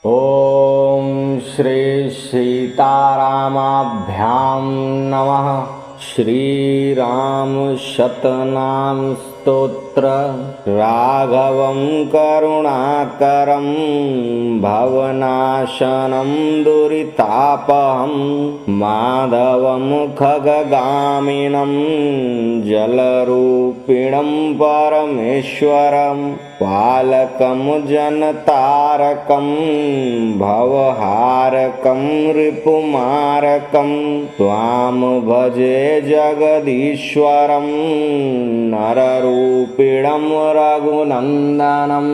ओम श्री सीतारामाभ्याम नमः। श्री राम शतनाम स्तोत्र। राघवं करुणाकरं भवनाशनं दुरितापहं माधवं खगगामिनं जलरूपिणं परमेश्वरं पालकं जनतारकं भवहारकं रिपुमारकं त्वां भजे जगदीश्वरं नररूपिणं रघुनंदनम।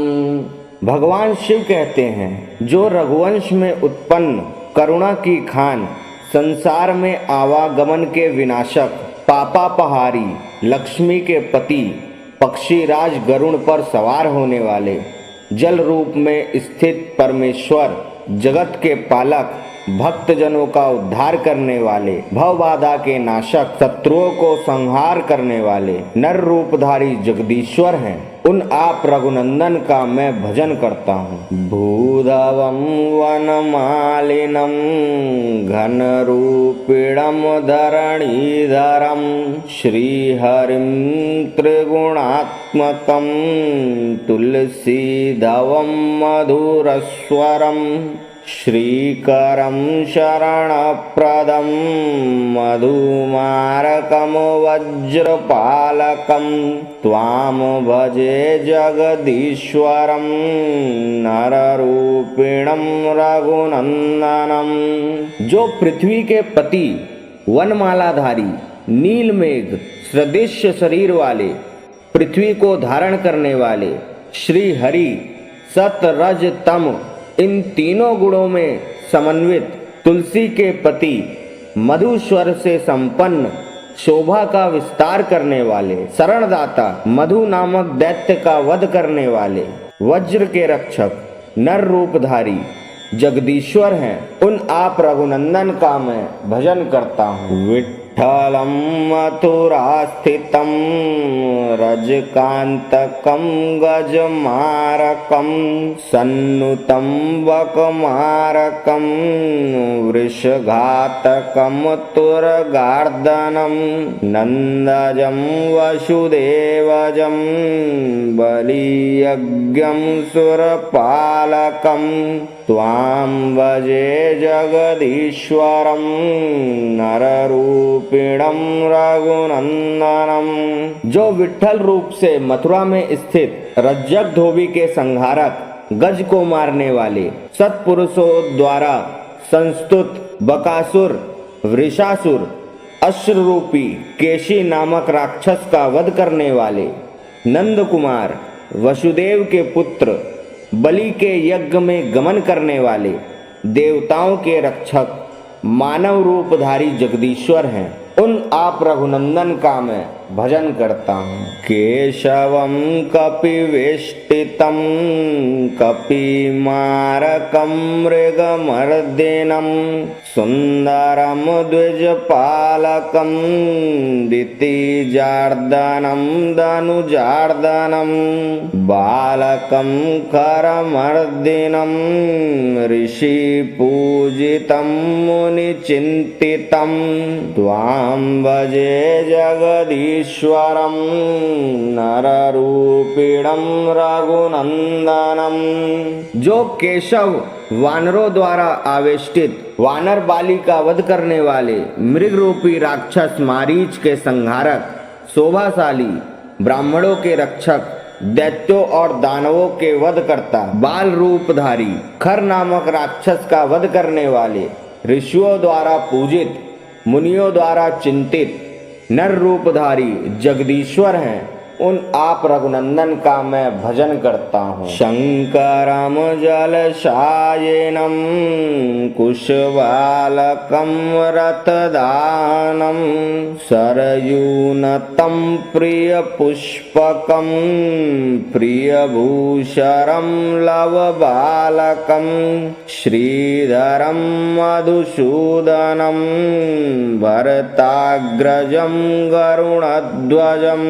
भगवान शिव कहते हैं, जो रघुवंश में उत्पन्न करुणा की खान, संसार में आवागमन के विनाशक, पापापहारी, लक्ष्मी के पति, पक्षीराज गरुण पर सवार होने वाले, जल रूप में स्थित परमेश्वर, जगत के पालक, भक्तजनों का उद्धार करने वाले, भवबाधा के नाशक, शत्रुओं को संहार करने वाले, नर रूपधारी जगदीश्वर हैं। उन आप रघुनंदन का मैं भजन करता हूँ। भूधवं वनमालिनं घनरूपिणं धरणीधरं श्रीहरिं त्रिगुणात्मकं तुलसीधवं मधुरस्वरं श्रीकरं शरणप्रदं मधुमारकं वज्रपालकं त्वां भजे जगदीश्वरं नररूपिणं रघुनंदनम। जो पृथ्वी के पति, वनमालाधारी, नीलमेघ सदृश शरीर वाले, पृथ्वी को धारण करने वाले श्री हरि, सत रज तम इन तीनों गुणों में समन्वित, तुलसी के पति, मधुस्वर से संपन्न, शोभा का विस्तार करने वाले, शरणदाता, मधु नामक दैत्य का वध करने वाले, वज्र के रक्षक, नर रूपधारी जगदीश्वर हैं। उन आप रघुनंदन का मैं भजन करता हूँ। विठ्ठलं मथुरास्थितं रजकांतकं गजमारकं सन्नुतं बकमारकं वृषघातकं तुरगार्दनं नंदजं वसुदेवजं बलियज्ञं सुरपालकं त्वां भजे जगदीश्वरं नररूपिणं रघुनंदनम। जो विठ्ठल रूप से मथुरा में स्थित रज्जक धोबी के संहारक, गज को मारने वाले, सत्पुरुषों द्वारा संस्तुत बकासुर, वृषासुर, अश्र रूपी केशी नामक राक्षस का वध करने वाले, नंद कुमार, वसुदेव के पुत्र, बलि के यज्ञ में गमन करने वाले, देवताओं के रक्षक, मानव रूपधारी जगदीश्वर हैं। उन आप रघुनंदन का मैं भजन करता हूँ। केशवं कपिवेष्टितं कपिमारकं मृगमर्दिनं सुंदरं द्विजपालकं दितिजार्दनं धनुजार्दनं बालकं करमर्दिनं ऋषिपूजितं मुनिचिन्तितं त्वां भजे जगदीश्वरं नररूपिणं रघुनंदनम। जो केशव वानरों द्वारा आवेष्टित, वानर बाली का वध करने वाले, मृग रूपी राक्षस मारीच के संहारक, शोभाशाली, ब्राह्मणों के रक्षक, दैत्यों और दानवों के वध करता, बाल रूपधारी, खर नामक राक्षस का वध करने वाले, ऋषियों द्वारा पूजित, मुनियों द्वारा चिंतित, नर रूपधारी जगदीश्वर हैं। उन आप रघुनंदन का मैं भजन करता हूँ। शंकरम जलशायिनं कुशबालकं रतदानं सरयूनतं प्रियपुष्पकं प्रियभूषरं लवबालकं श्रीधरं मधुसूदनं भरताग्रजं गरुणध्वजं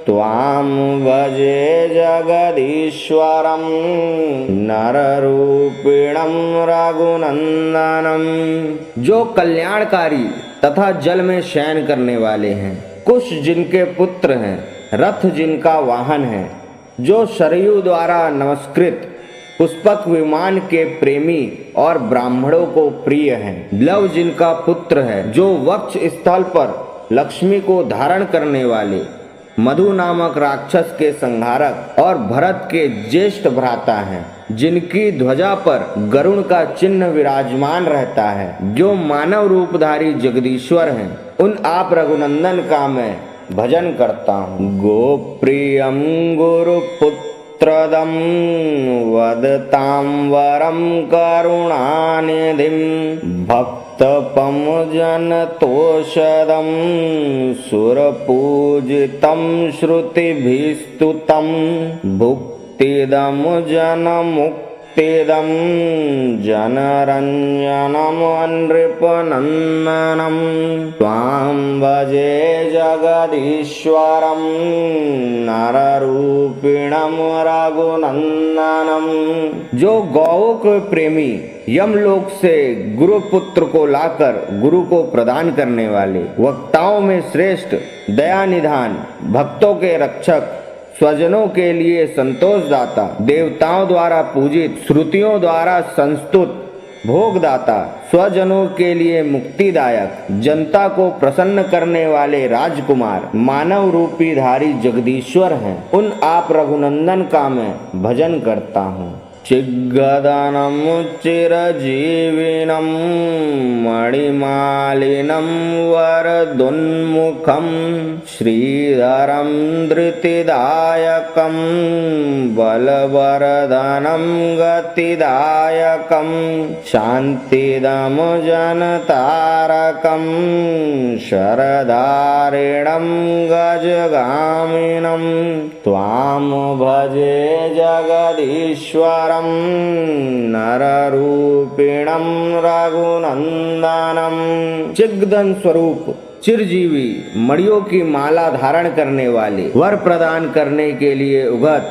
त्वा त्वां भजे जगदीश्वरं नररूपिणं रघुनंदनम। जो कल्याणकारी तथा जल में शयन करने वाले हैं, कुश जिनके पुत्र हैं, रथ जिनका वाहन है, जो सरयू द्वारा नमस्कृत पुष्पक विमान के प्रेमी और ब्राह्मणों को प्रिय हैं, लव जिनका पुत्र है, जो वक्ष स्थल पर लक्ष्मी को धारण करने वाले, मधु नामक राक्षस के संहारक और भरत के ज्येष्ठ भ्राता हैं, जिनकी ध्वजा पर गरुण का चिन्ह विराजमान रहता है, जो मानव रूपधारी जगदीश्वर हैं, उन आप रघुनंदन का मैं भजन करता हूँ। गोप्रियं गुरुपुत्रदं वदतां वरं करुणानिधिं भक्तपमजनतोषदं सुरपूजितं श्रुतिभिस्तुतं भुक्तिदं जनमुक्तिदं जनरञ्जनं नृपनन्दनं त्वां भजे जगदीश्वरं नररूपिणं रघुनंदनम। जो गौओं के प्रेमी यमलोक से गुरुपुत्र को लाकर गुरु को प्रदान करने वाले, वक्ताओं में श्रेष्ठ, दया निधान, भक्तों के रक्षक, स्वजनों के लिए संतोषदाता, देवताओं द्वारा पूजित, श्रुतियों द्वारा संस्तुत, भोगदाता, स्वजनों के लिए मुक्तिदायक, जनता को प्रसन्न करने वाले राजकुमार, मानव रूपी धारी जगदीश्वर हैं, उन आप रघुनंदन का मैं भजन करता हूँ। चिग्गदनं चिरजीविनं मणिमालिनं वरदोन्मुखं श्रीधरं धृतिदायकं बलवरदनं गतिदायकं शान्तिदं जनतारकं शरधारिणं गजगामिनं त्वां भजे जगदीश्वरं नररूपिणं रघुनंदनम। चिग्दन स्वरूप, चिरजीवी, मणियों की माला धारण करने वाले, वर प्रदान करने के लिए उगत,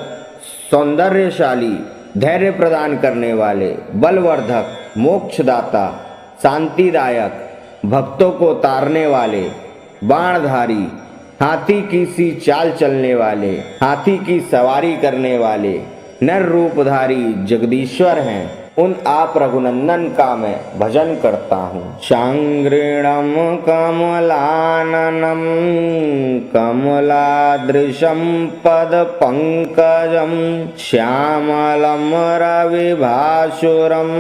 सौंदर्यशाली, धैर्य प्रदान करने वाले, बलवर्धक, मोक्षदाता, शांतिदायक, भक्तों को तारने वाले, बाणधारी, हाथी की सी चाल चलने वाले, हाथी की सवारी करने वाले, नर रूपधारी जगदीश्वर हैं, उन आप रघुनंदन का मैं भजन करता हूँ। शांग्रीणम कमलाननम कमलादृशम पद पंकजम श्यामलम रविभासुरम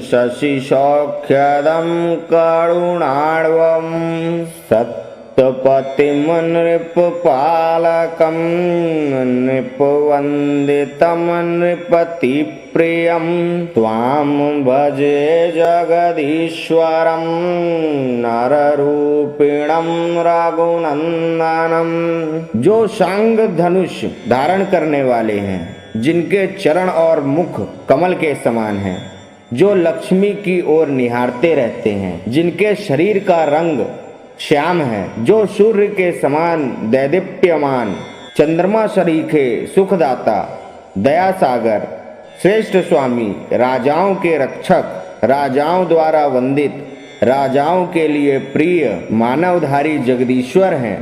शशिसौख्यदम करुणार्वम सत्यपतिम नृपपालकं नृपवन्दितं नृपतिप्रियं त्वां भजे जगदीश्वरं नररूपिणं रघुनंदनम। जो शांग धनुष धारण करने वाले हैं, जिनके चरण और मुख कमल के समान हैं, जो लक्ष्मी की ओर निहारते रहते हैं, जिनके शरीर का रंग श्याम है, जो सूर्य के समान दैदीप्यमान, चंद्रमा सरीखे सुखदाता, दया सागर, श्रेष्ठ स्वामी, राजाओं के रक्षक, राजाओं द्वारा वंदित, राजाओं के लिए प्रिय, मानवधारी जगदीश्वर हैं,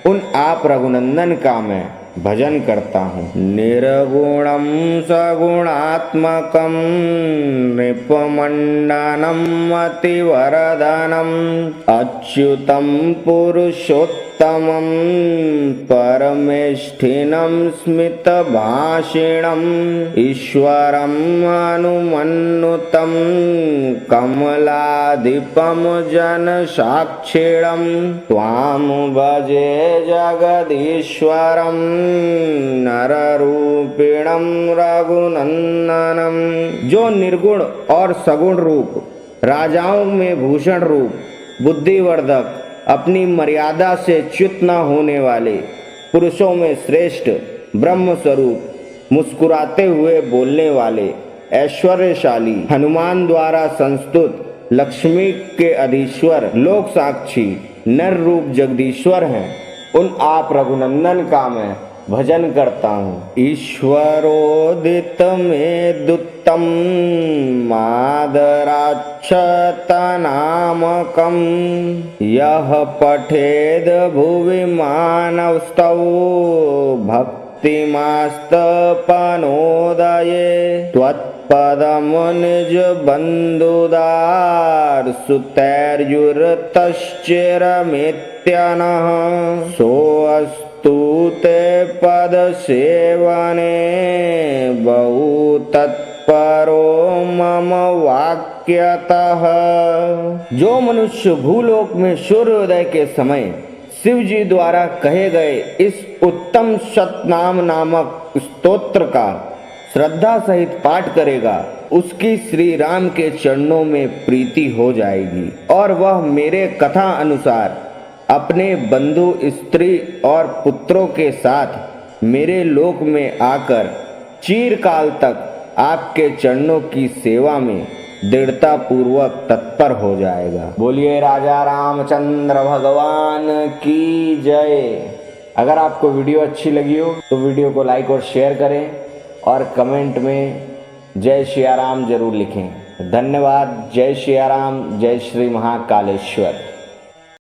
उन आप रघुनंदन का मैं भजन करता हूँ। निर्गुणं सगुणात्मकं नृपमण्डनं मतिवरदनं अच्युतं पुरुषोत्तमं परमेष्ठिनं स्मितभाषिणं ईश्वरं अनुमन्युतं कमलाधिपं जनसाक्षिणं त्वां भजे जगदीश्वरं नररूपिणं रघुनंदनम। जो निर्गुण और सगुण रूप, राजाओं में भूषण रूप, बुद्धिवर्धक, अपनी मर्यादा से च्युत न होने वाले, पुरुषों में श्रेष्ठ, ब्रह्म स्वरूप, मुस्कुराते हुए बोलने वाले, ऐश्वर्यशाली, हनुमान द्वारा संस्तुत, लक्ष्मी के अधीश्वर, लोक साक्षी, नर रूप जगदीश्वर हैं, उन आप रघुनंदन का मैं भजन करता हूँ। ईश्वरोदित में दुत्तम मादराक्षतनामकम यह पठेद भुवि मानवस्तौ भक्तिमास्तपनोदये त्वत्पदम निज बंधुदार सुतैर्युरतश्चिरमित्यनः सोऽस्तु ते पद सेवने बहु तत्परो मम वाक्यतः। जो मनुष्य भूलोक में सूर्योदय के समय शिव जी द्वारा कहे गए इस उत्तम सतनाम नामक स्तोत्र का श्रद्धा सहित पाठ करेगा, उसकी श्री राम के चरणों में प्रीति हो जाएगी और वह मेरे कथा अनुसार अपने बंधु, स्त्री और पुत्रों के साथ मेरे लोक में आकर चिरकाल तक आपके चरणों की सेवा में दृढ़ता पूर्वक तत्पर हो जाएगा। बोलिए राजा रामचंद्र भगवान की जय। अगर आपको वीडियो अच्छी लगी हो तो वीडियो को लाइक और शेयर करें और कमेंट में जय सिया राम जरूर लिखें। धन्यवाद। जय सिया राम, जय श्री महाकालेश्वर।